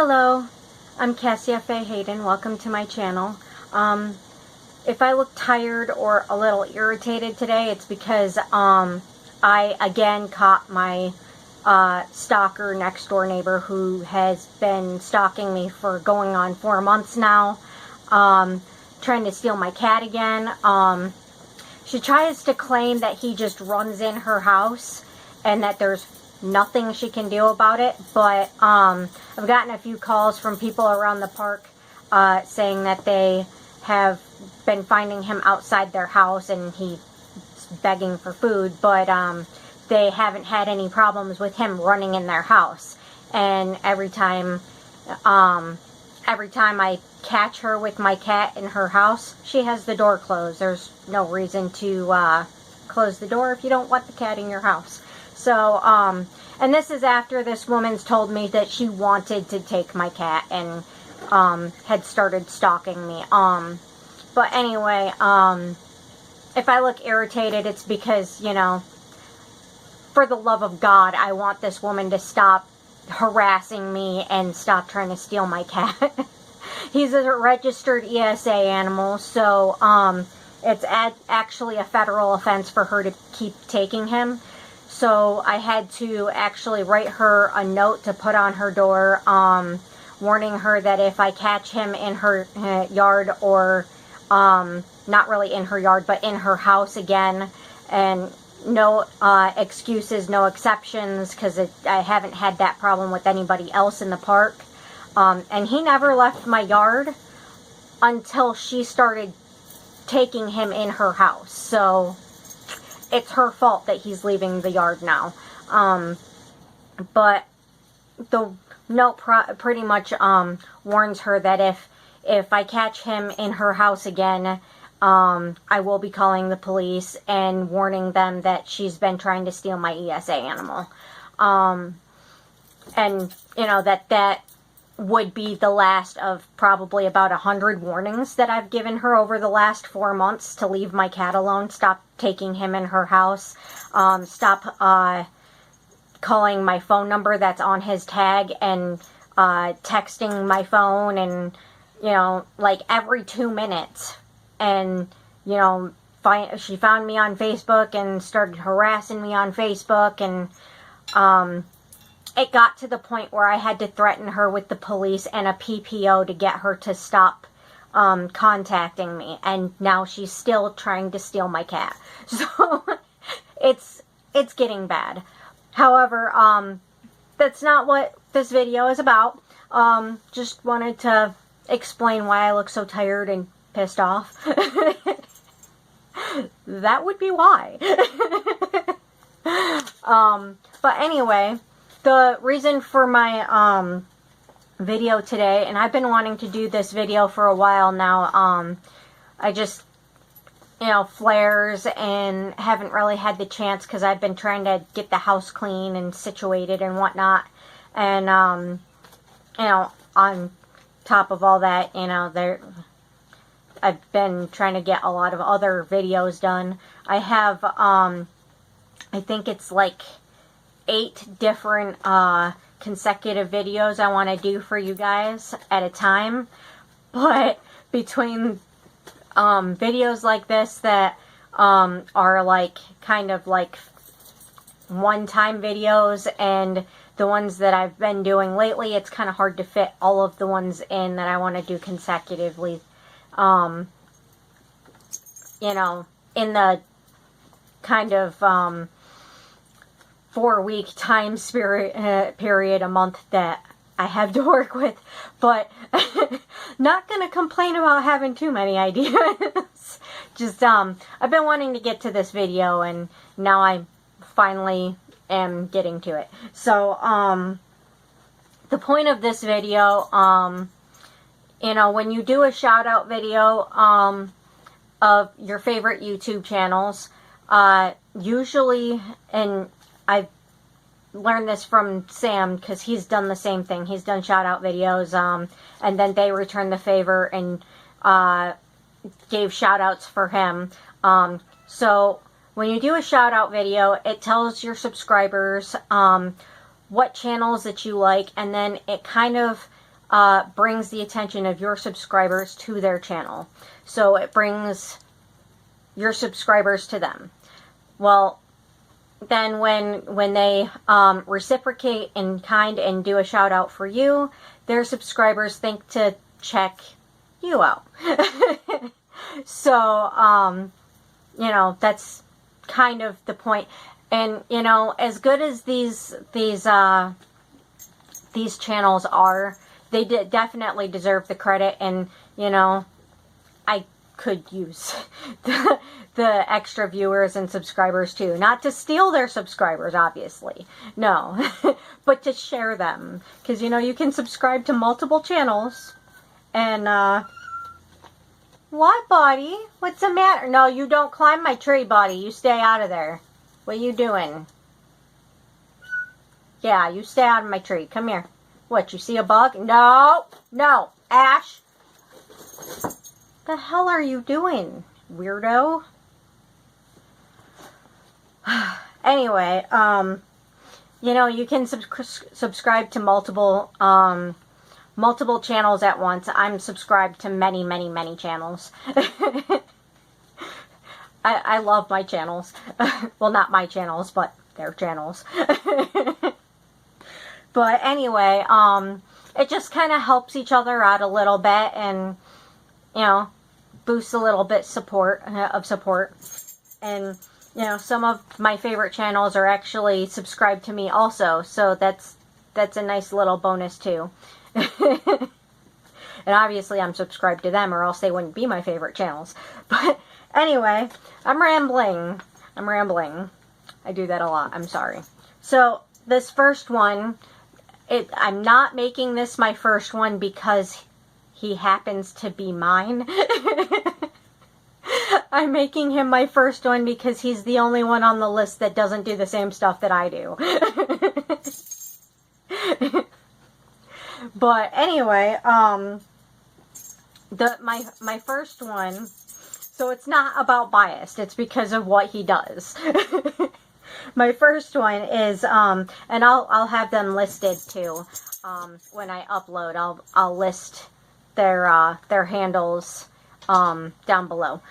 Hello, I'm Cassia Faye Hayden. Welcome to my channel. If I look tired or a little irritated today, it's because I again caught my stalker next door neighbor who has been stalking me for going on 4 months now, trying to steal my cat again. She tries to claim that he just runs in her house and that there's nothing she can do about it, but I've gotten a few calls from people around the park saying that they have been finding him outside their house and he's begging for food, but they haven't had any problems with him running in their house. And every time I catch her with my cat in her house, she has the door closed. There's no reason to close the door if you don't want the cat in your house. So, and this is after this woman's told me that she wanted to take my cat and had started stalking me. But anyway, if I look irritated, it's because, you know, for the love of God, I want this woman to stop harassing me and stop trying to steal my cat. He's a registered ESA animal, so it's actually a federal offense for her to keep taking him. So I had to actually write her a note to put on her door, warning her that if I catch him in her yard, or not really in her yard, but in her house again, and no excuses, no exceptions, because I haven't had that problem with anybody else in the park. And he never left my yard until she started taking him in her house. So it's her fault that he's leaving the yard now. But the note pretty much warns her that if I catch him in her house again, I will be calling the police and warning them that she's been trying to steal my ESA animal. And, you know, that would be the last of probably about 100 warnings that I've given her over the last 4 months to leave my cat alone, stop taking him in her house, stop calling my phone number that's on his tag, and texting my phone, and, you know, like every 2 minutes. And, you know, she found me on Facebook and started harassing me on Facebook, and it got to the point where I had to threaten her with the police and a PPO to get her to stop contacting me. And now she's still trying to steal my cat. So it's getting bad. However, that's not what this video is about. Just wanted to explain why I look so tired and pissed off. That would be why. But anyway, the reason for my video today, and I've been wanting to do this video for a while now, I just, you know, flares, and haven't really had the chance because I've been trying to get the house clean and situated and whatnot. And, you know, on top of all that, you know, I've been trying to get a lot of other videos done. I have, I think it's like 8 different consecutive videos I want to do for you guys at a time. But between videos like this that are like kind of like one-time videos and the ones that I've been doing lately, it's kind of hard to fit all of the ones in that I want to do consecutively. You know, in the kind of 4-week time period a month that I have to work with, but not gonna complain about having too many ideas. Just I've been wanting to get to this video, and now I finally am getting to it. So the point of this video, you know, when you do a shout out video of your favorite YouTube channels, usually, and I've learned this from Sam because he's done the same thing. He's done shout out videos, and then they returned the favor and gave shout outs for him. So when you do a shout out video, it tells your subscribers what channels that you like, and then it kind of brings the attention of your subscribers to their channel. So it brings your subscribers to them. Well, then when they reciprocate in kind and do a shout out for you, their subscribers think to check you out. So, you know, that's kind of the point. And, you know, as good as these channels are, they definitely deserve the credit. And, you know, I could use the extra viewers and subscribers too. Not to steal their subscribers, obviously. No. But to share them. Because, you know, you can subscribe to multiple channels. And, what, buddy? What's the matter? No, you don't climb my tree, buddy. You stay out of there. What are you doing? Yeah, you stay out of my tree. Come here. What, you see a bug? No. No. Ash. The hell are you doing, weirdo? Anyway, you know, you can subscribe to multiple channels at once. I'm subscribed to many, many, many channels. I love my channels. Well, not my channels, but their channels. But anyway, it just kind of helps each other out a little bit, and, you know, boosts a little bit of support. And, you know, some of my favorite channels are actually subscribed to me also, so that's a nice little bonus too. And obviously I'm subscribed to them, or else they wouldn't be my favorite channels. But anyway, I'm rambling. I do that a lot. I'm sorry. So this first one, I'm not making this my first one because he happens to be mine. I'm making him my first one because he's the only one on the list that doesn't do the same stuff that I do. But anyway, my first one, so it's not about bias, it's because of what he does. My first one is, and I'll have them listed too. When I upload, I'll list their handles down below.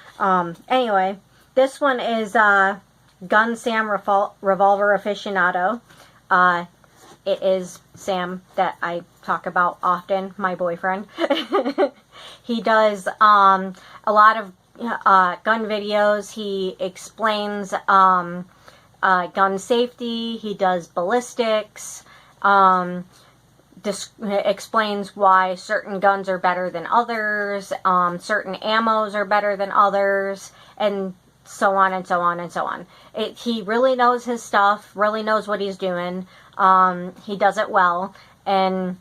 Anyway, this one is Gun Sam Revolver Aficionado. It is Sam that I talk about often, my boyfriend. He does a lot of gun videos. He explains gun safety. He does ballistics. Explains why certain guns are better than others, certain ammos are better than others, and so on and so on and so on. He really knows his stuff, really knows what he's doing. He does it well, and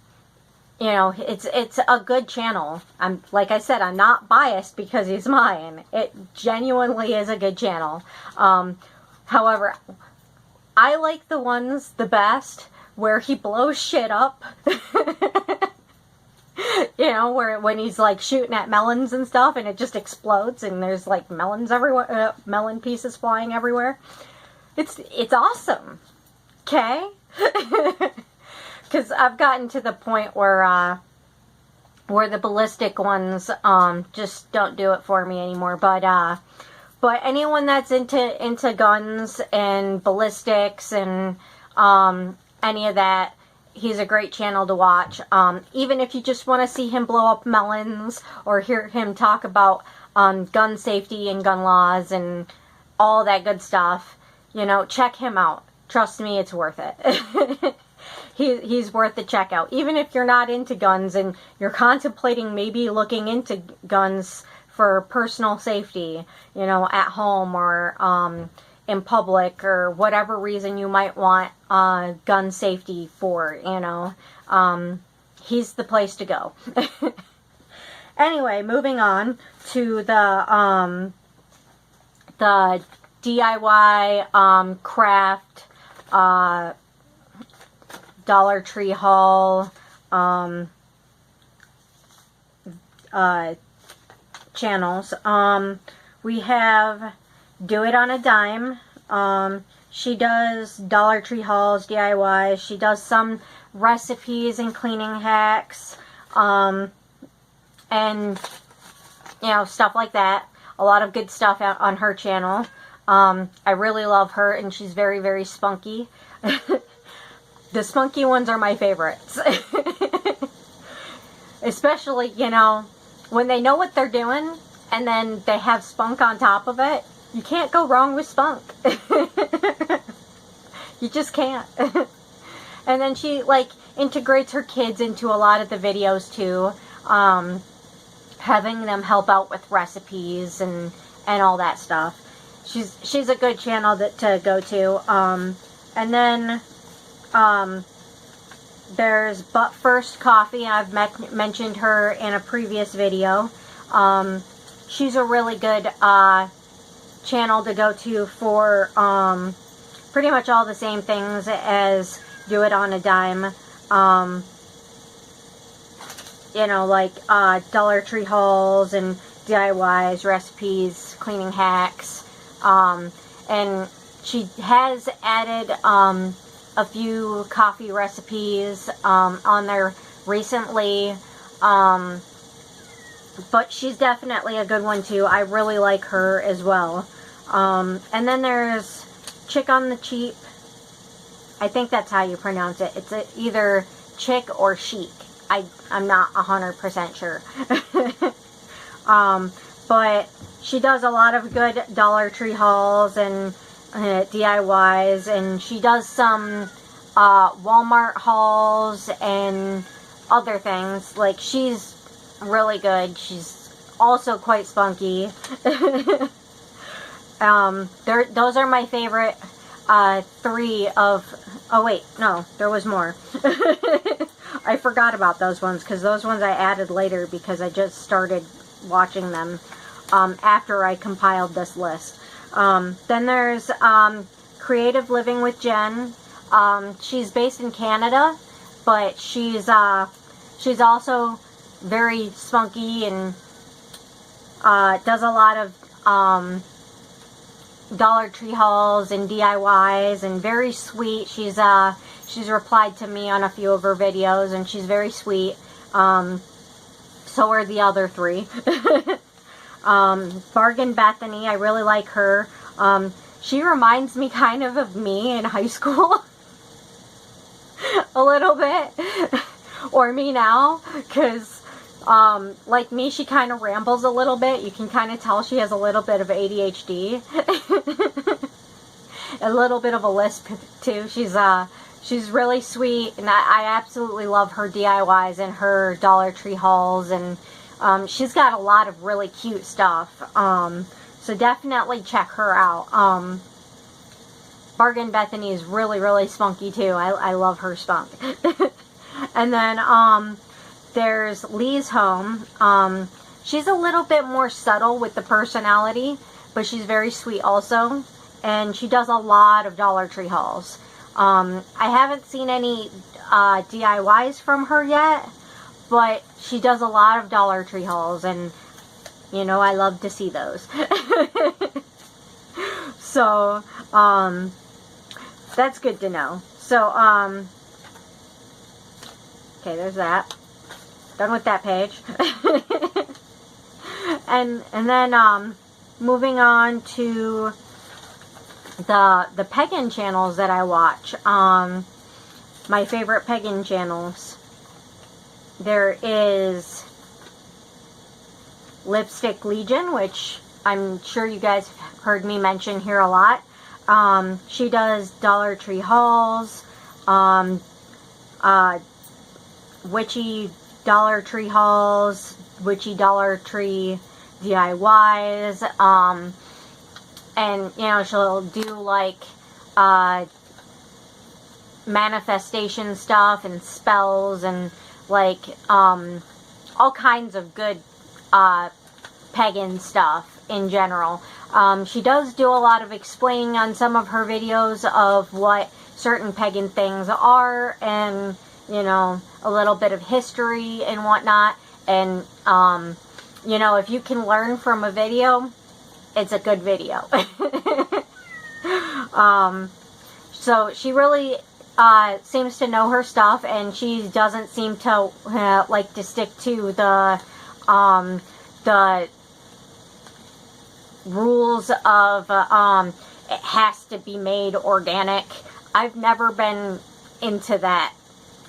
you know, it's a good channel. Like I said, I'm not biased because he's mine. It genuinely is a good channel. However, I like the ones the best where he blows shit up. You know, when he's like shooting at melons and stuff and it just explodes and there's like melons everywhere, melon pieces flying everywhere. It's awesome. Okay? Because I've gotten to the point where the ballistic ones just don't do it for me anymore. But anyone that's into guns and ballistics and any of that, he's a great channel to watch. Even if you just want to see him blow up melons or hear him talk about gun safety and gun laws and all that good stuff, you know, check him out. Trust me, it's worth it. He's worth the check out. Even if you're not into guns and you're contemplating maybe looking into guns for personal safety, you know, at home or in public or whatever reason you might want gun safety for, you know, he's the place to go. Anyway, moving on to the DIY craft Dollar Tree haul channels. We have Do It on a Dime. She does Dollar Tree hauls, DIY. She does some recipes and cleaning hacks. and, you know, stuff like that. A lot of good stuff out on her channel. I really love her, and she's very, very spunky. The spunky ones are my favorites. Especially, you know, when they know what they're doing, and then they have spunk on top of it. You can't go wrong with spunk. You just can't. And then she, like, integrates her kids into a lot of the videos, too. Having them help out with recipes and all that stuff. She's a good channel to go to. And then, there's But First Coffee. I've mentioned her in a previous video. She's a really good channel to go to for pretty much all the same things as Do It on a Dime. You know, like Dollar Tree hauls and DIYs, recipes, cleaning hacks. And she has added a few coffee recipes on there recently. But she's definitely a good one too. I really like her as well. And then there's Chic On The Cheap. I think that's how you pronounce it. It's either Chic or Chic. I'm not 100% sure. But she does a lot of good Dollar Tree hauls and DIYs. And she does some Walmart hauls and other things. Like, she's really good. She's also quite spunky. Those are my favorite 3 of... Oh wait, no, there was more. I forgot about those ones, because those ones I added later because I just started watching them after I compiled this list. Then there's Creative Living with Jen. She's based in Canada, but she's also very spunky and does a lot of Dollar Tree hauls and DIYs, and very sweet. She's replied to me on a few of her videos, and she's very sweet. So are the other 3. Bargan Bethany, I really like her. She reminds me kind of me in high school. A little bit. Or me now, because like me, she kind of rambles a little bit. You can kind of tell she has a little bit of ADHD. A little bit of a lisp too. She's really sweet, and I absolutely love her DIYs and her Dollar Tree hauls, and she's got a lot of really cute stuff. So definitely check her out. Bargan Bethany is really, really spunky too. I love her spunk. And then there's Leigh's Home. She's a little bit more subtle with the personality, but she's very sweet also. And she does a lot of Dollar Tree hauls. I haven't seen any DIYs from her yet, but she does a lot of Dollar Tree hauls, and, you know, I love to see those. So, that's good to know. So, okay, there's that. Done with that page. and then, moving on to the pagan channels that I watch. My favorite pagan channels. There is Lipstick Legion, which I'm sure you guys have heard me mention here a lot. She does Dollar Tree hauls, witchy Dollar Tree hauls, witchy Dollar Tree DIYs, and, you know, she'll do, like, manifestation stuff and spells and, like, all kinds of good pagan stuff in general. She does do a lot of explaining on some of her videos of what certain pagan things are, and, you know, a little bit of history and whatnot. And, you know, if you can learn from a video, it's a good video. So she really seems to know her stuff, and she doesn't seem to like to stick to the rules of it has to be made organic. I've never been into that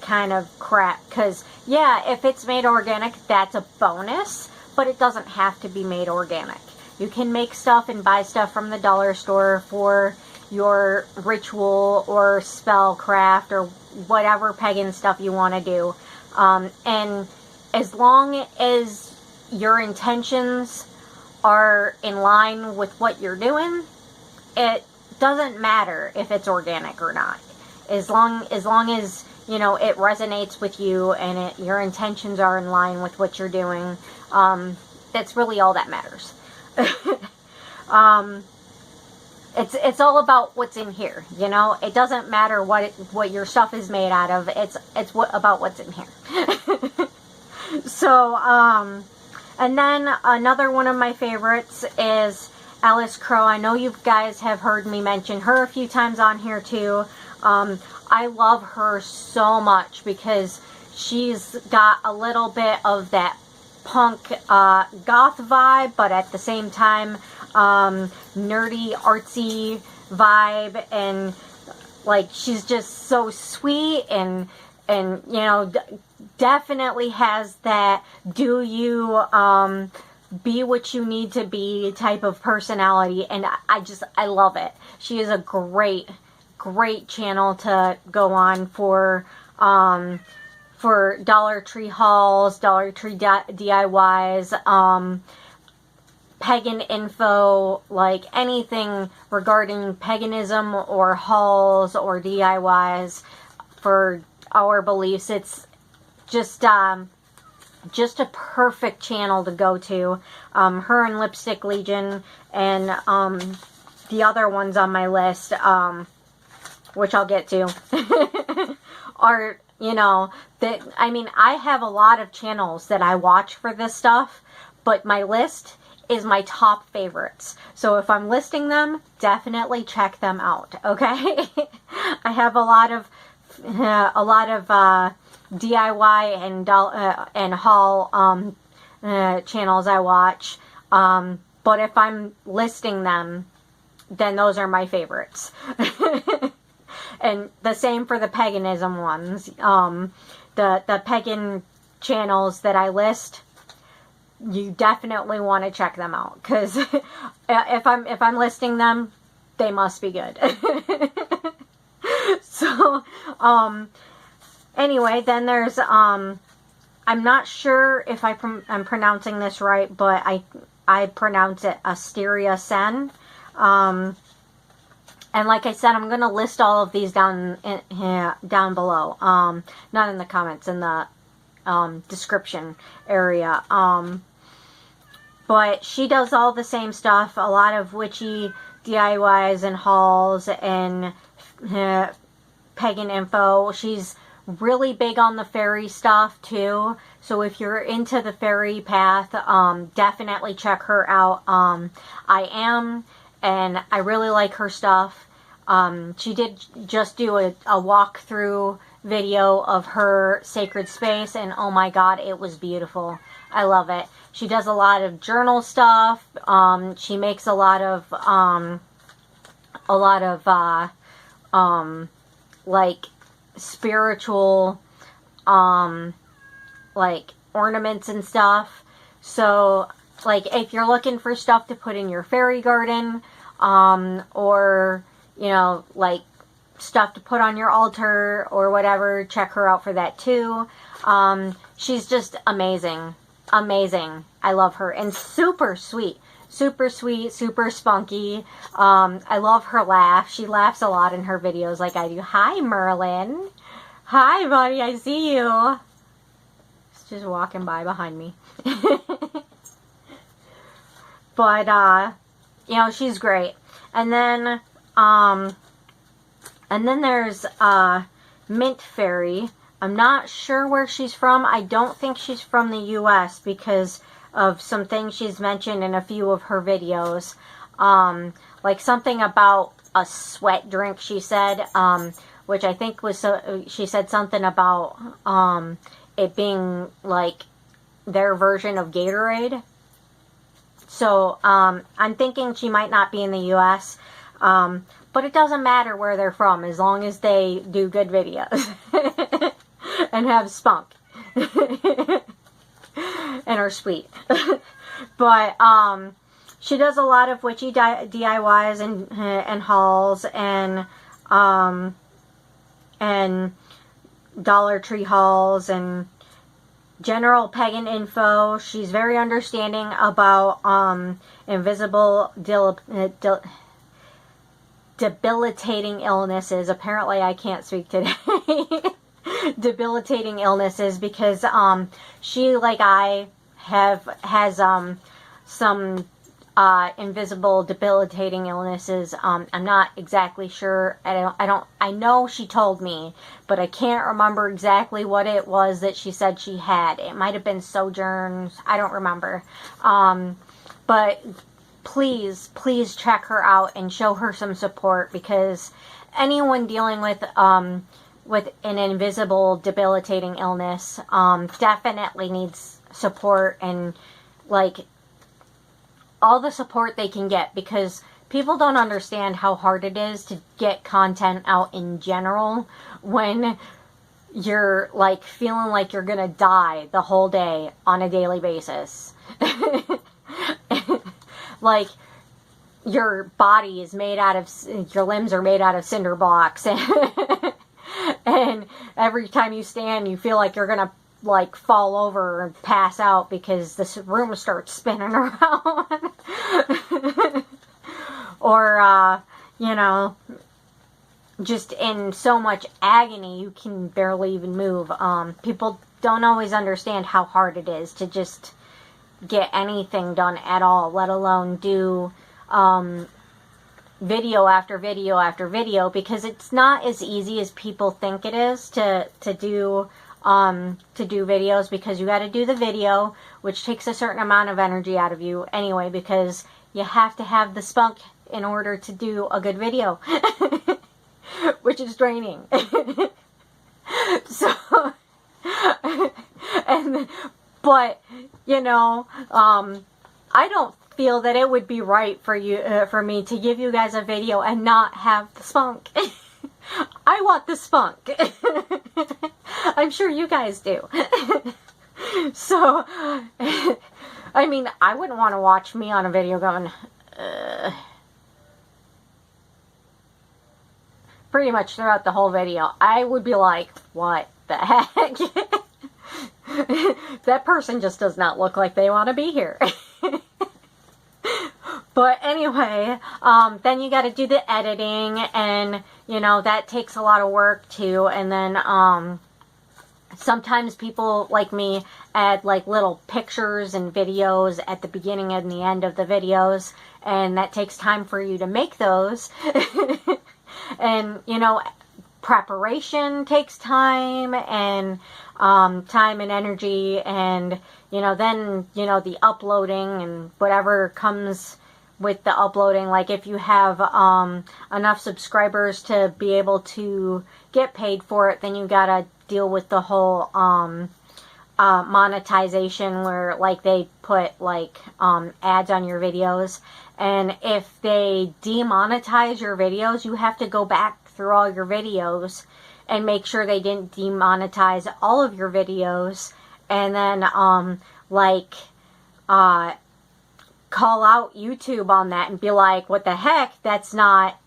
kind of crap, because yeah, if it's made organic, that's a bonus, but it doesn't have to be made organic. You can make stuff and buy stuff from the dollar store for your ritual or spellcraft or whatever pagan stuff you want to do, and as long as your intentions are in line with what you're doing, it doesn't matter if it's organic or not. As long as you know it resonates with you and your intentions are in line with what you're doing, that's really all that matters. It's all about what's in here, you know. It doesn't matter what your stuff is made out of. It's about what's in here. So and then another one of my favorites is Alice Crow. I know you guys have heard me mention her a few times on here too. I love her so much because she's got a little bit of that punk goth vibe, but at the same time nerdy artsy vibe, and like she's just so sweet and you know, definitely has that do you be what you need to be type of personality, and I love it. She is a great channel to go on for Dollar Tree hauls, Dollar Tree DIYs, pagan info, like anything regarding paganism or hauls or DIYs for our beliefs. It's just a perfect channel to go to. Her and Lipstick Legion and the other ones on my list, which I'll get to, are, you know, that, I mean, I have a lot of channels that I watch for this stuff, but my list is my top favorites. So if I'm listing them, definitely check them out, okay? I have a lot of DIY and haul channels I watch, but if I'm listing them, then those are my favorites. And the same for the paganism ones. The pagan channels that I list, you definitely want to check them out, because if I'm listing them, they must be good. So anyway, then there's I'm not sure if I'm pronouncing this right, but I pronounce it AstariaSen. And like I said, I'm going to list all of these down below. Not in the comments, in the description area. But she does all the same stuff. A lot of witchy DIYs and hauls and pagan info. She's really big on the fairy stuff too. So if you're into the fairy path, definitely check her out. I am. And I really like her stuff. She did just do a walkthrough video of her sacred space, and oh my god, it was beautiful. I love it. She does a lot of journal stuff. She makes a lot of like spiritual like ornaments and stuff. So like if you're looking for stuff to put in your fairy garden, or, you know, like stuff to put on your altar or whatever, check her out for that too. She's just amazing. Amazing. I love her. And super sweet. Super sweet, super spunky. I love her laugh. She laughs a lot in her videos like I do. Hi, Merlin. Hi, buddy. I see you. He's just walking by behind me. But, you know, she's great. And then there's, Mintfaery. I'm not sure where she's from. I don't think she's from the U.S. because of some things she's mentioned in a few of her videos. Like something about a sweat drink, she said, which I think was, she said something about it being like their version of Gatorade. So I'm thinking she might not be in the US, but it doesn't matter where they're from as long as they do good videos and have spunk and are sweet. But she does a lot of witchy DIYs and hauls and Dollar Tree hauls and general pagan info. She's very understanding about invisible debilitating illnesses. Apparently I can't speak today. Debilitating illnesses, because she, like I, has some invisible debilitating illnesses. I'm not exactly sure. I know she told me, but I can't remember exactly what it was that she said she had. It might have been sojourns. I don't remember. But please check her out and show her some support, because anyone dealing with an invisible debilitating illness definitely needs support, and like all the support they can get, because people don't understand how hard it is to get content out in general when you're like feeling like you're gonna die the whole day on a daily basis. Like your body is made out of, your limbs are made out of cinder blocks, and every time you stand you feel like you're gonna like fall over and pass out because this room starts spinning around. Or you know, just in so much agony you can barely even move. People don't always understand how hard it is to just get anything done at all, let alone do video after video after video, because it's not as easy as people think it is to do videos, because you got to do the video, which takes a certain amount of energy out of you anyway, because you have to have the spunk in order to do a good video, which is draining. So, but you know, I don't feel that it would be right for you, for me to give you guys a video and not have the spunk. I want the spunk. I'm sure you guys do. So, I mean, I wouldn't want to watch me on a video going, pretty much throughout the whole video. I would be like, what the heck? That person just does not look like they want to be here. But anyway, then you got to do the editing, and you know, that takes a lot of work too. And then sometimes people like me add like little pictures and videos at the beginning and the end of the videos, and that takes time for you to make those. And you know, preparation takes time, and time and energy, and you know, then you know, the uploading and whatever comes with the uploading. Like if you have enough subscribers to be able to get paid for it, then you gotta deal with the whole monetization, where like they put like ads on your videos, and if they demonetize your videos, you have to go back through all your videos and make sure they didn't demonetize all of your videos, and then call out YouTube on that and be like, what the heck, that's not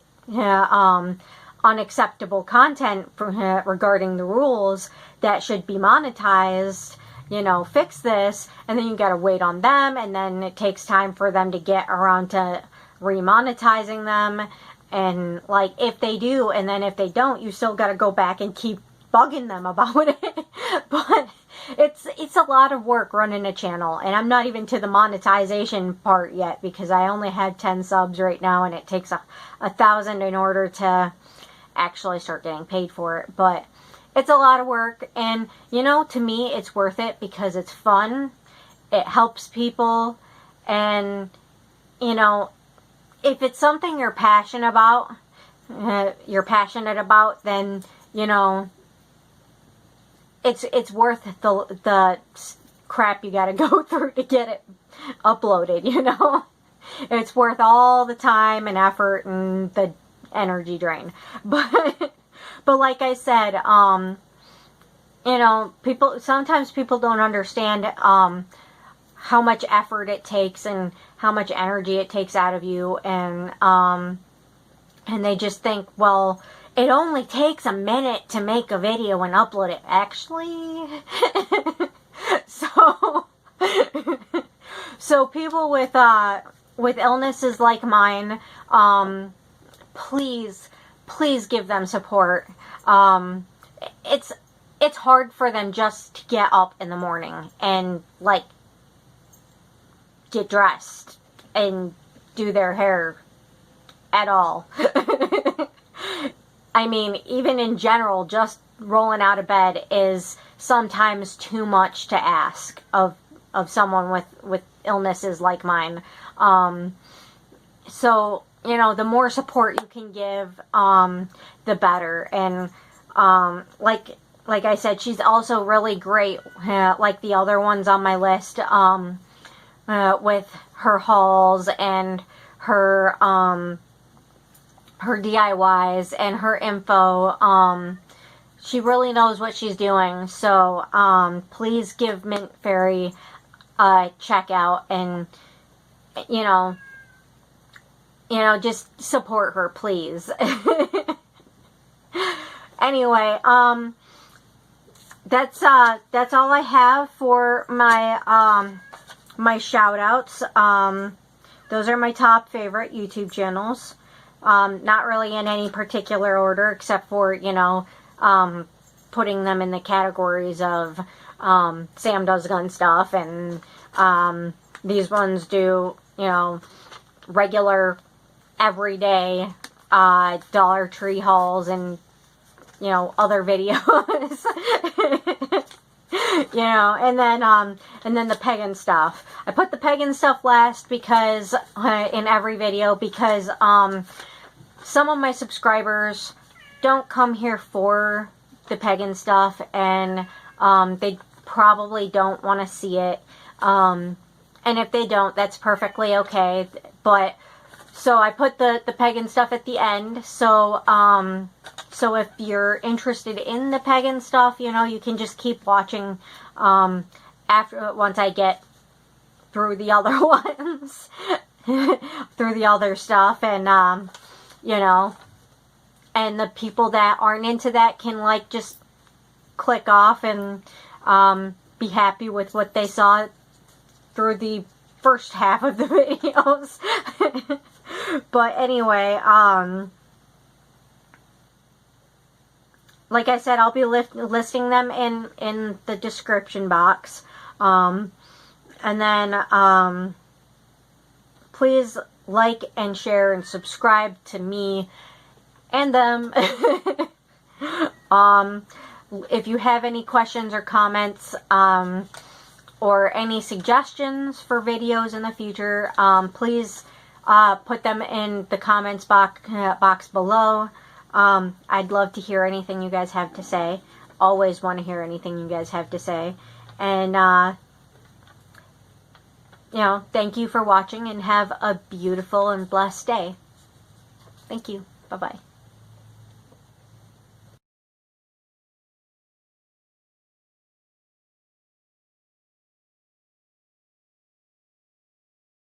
unacceptable content regarding the rules that should be monetized, you know, fix this. And then you gotta wait on them, and then it takes time for them to get around to remonetizing them. And like if they do, and then if they don't, you still gotta go back and keep bugging them about it. But it's a lot of work running a channel, and I'm not even to the monetization part yet, because I only had 10 subs right now, and it takes 1,000 in order to actually start getting paid for it. But it's a lot of work, and you know, to me it's worth it because it's fun, it helps people, and you know, if it's something you're passionate about, you're passionate about, then, you know, it's worth the crap you gotta go through to get it uploaded, you know. It's worth all the time and effort and the energy drain. But like I said, you know, sometimes people don't understand how much effort it takes and how much energy it takes out of you, and they just think, well, it only takes a minute to make a video and upload it. Actually, so people with illnesses like mine, please give them support. It's hard for them just to get up in the morning and, like, get dressed and do their hair at all. I mean, even in general, just rolling out of bed is sometimes too much to ask of someone with illnesses like mine. So, you know, the more support you can give, the better. And like I said, she's also really great, like the other ones on my list, with her hauls and her DIYs and her info. She really knows what she's doing. So please give Mintfaery a check out, and you know, just support her, please. Anyway, that's all I have for my my shout outs. Those are my top favorite YouTube channels. Not really in any particular order, except for, you know, putting them in the categories of Sam does gun stuff, and these ones do, you know, regular everyday Dollar Tree hauls and, you know, other videos. You know, and then the pagan stuff. I put the pagan stuff last because in every video, because some of my subscribers don't come here for the pagan stuff, and they probably don't want to see it. And if they don't, that's perfectly okay. But so I put the pagan stuff at the end. So so if you're interested in the pagan stuff, you know, you can just keep watching once I get through the other ones, through the other stuff, and you know, and the people that aren't into that can, like, just click off and be happy with what they saw through the first half of the videos. But anyway, like I said, I'll be listing them in the description box. And then, please like and share and subscribe to me and them. If you have any questions or comments, or any suggestions for videos in the future, please put them in the comments box below. I'd love to hear anything you guys have to say. Always want to hear anything you guys have to say. And, you know, thank you for watching, and have a beautiful and blessed day. Thank you. Bye-bye.